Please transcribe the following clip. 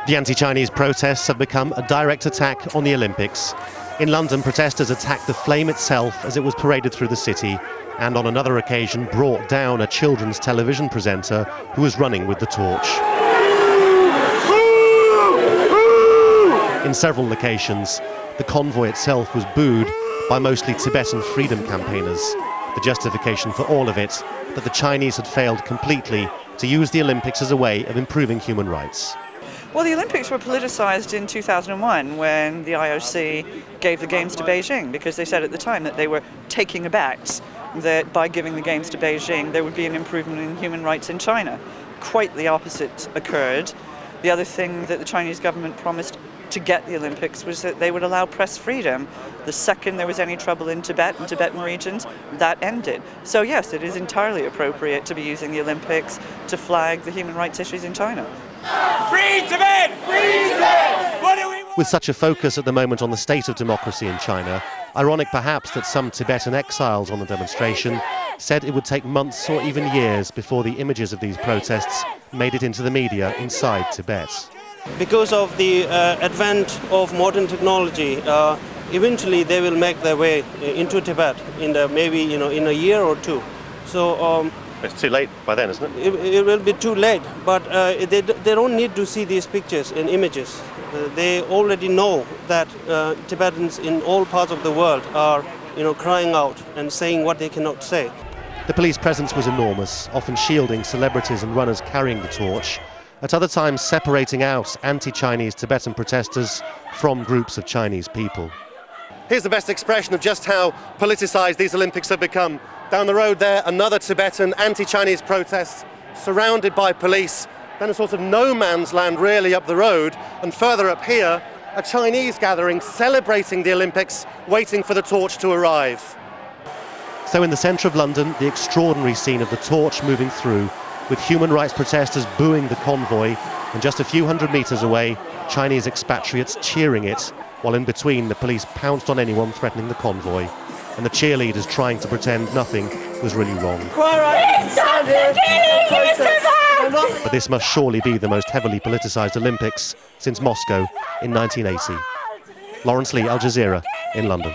The anti-Chinese protests have become a direct attack on the Olympics. In London, protesters attacked the flame itself as it was paraded through the city, and on another occasion brought down a children's television presenter who was running with the torch. In several locations, the convoy itself was booed by mostly Tibetan freedom campaigners. The justification for all of it, that the Chinese had failed completely to use the Olympics as a way of improving human rights. Well, the Olympics were politicised in 2001 when the IOC gave the Games to Beijing, because they said at the time that they were taking a bet that by giving the Games to Beijing there would be an improvement in human rights in China. Quite the opposite occurred. The other thing that the Chinese government promised to get the Olympics was that they would allow press freedom. The second there was any trouble in Tibet and Tibetan regions, that ended. So yes, it is entirely appropriate to be using the Olympics to flag the human rights issues in China. Free Tibet! Free Tibet! What do we want? With such a focus at the moment on the state of democracy in China, ironic perhaps that some Tibetan exiles on the demonstration said it would take months or even years before the images of these protests made it into the media inside Tibet. Because of the advent of modern technology, eventually they will make their way into Tibet in maybe in a year or two. So it's too late by then, isn't it? It will be too late, but they don't need to see these pictures and images. They already know that Tibetans in all parts of the world are crying out and saying what they cannot say. The police presence was enormous, often shielding celebrities and runners carrying the torch, at other times separating out anti-Chinese Tibetan protesters from groups of Chinese people. Here's the best expression of just how politicised these Olympics have become. Down the road there, another Tibetan anti-Chinese protest surrounded by police, then a sort of no man's land really up the road, and further up here, a Chinese gathering celebrating the Olympics, waiting for the torch to arrive. So in the centre of London, the extraordinary scene of the torch moving through, with human rights protesters booing the convoy, and just a few hundred metres away, Chinese expatriates cheering it, while in between the police pounced on anyone threatening the convoy, and the cheerleaders trying to pretend nothing was really wrong. But this must surely be the most heavily politicised Olympics since Moscow in 1980. Lawrence Lee, Al Jazeera, in London.